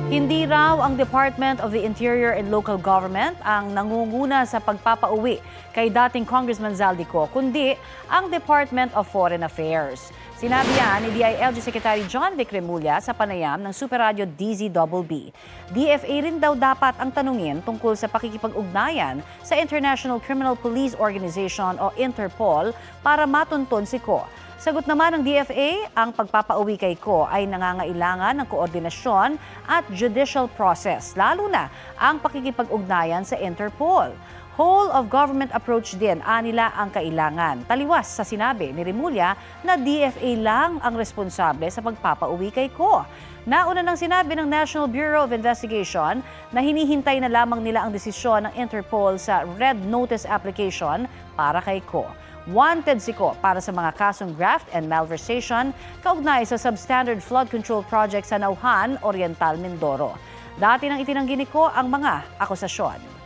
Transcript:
Hindi raw ang Department of the Interior and Local Government ang nangunguna sa pagpapauwi kay dating Congressman Zaldico, kundi ang Department of Foreign Affairs. Sinabi yan ni DILG Secretary John Vic Remulla sa panayam ng Super Radio DZBB. DFA rin daw dapat ang tanungin tungkol sa pakikipag-ugnayan sa International Criminal Police Organization o Interpol para matuntun si Ko. Sagot naman ng DFA, ang pagpapauwi kay Ko ay nangangailangan ng koordinasyon at judicial process, lalo na ang pakikipag-ugnayan sa Interpol. Whole of government approach din anila ang kailangan. Taliwas sa sinabi ni Remulla na DFA lang ang responsable sa pagpapauwi kay Ko. Nauna nang sinabi ng National Bureau of Investigation na hinihintay na lamang nila ang desisyon ng Interpol sa Red Notice application para kay Ko. Wanted si Ko para sa mga kasong graft and malversation kaugnay sa substandard flood control project sa Nauhan, Oriental, Mindoro. Dati nang itinanggi ni Ko ang mga akusasyon.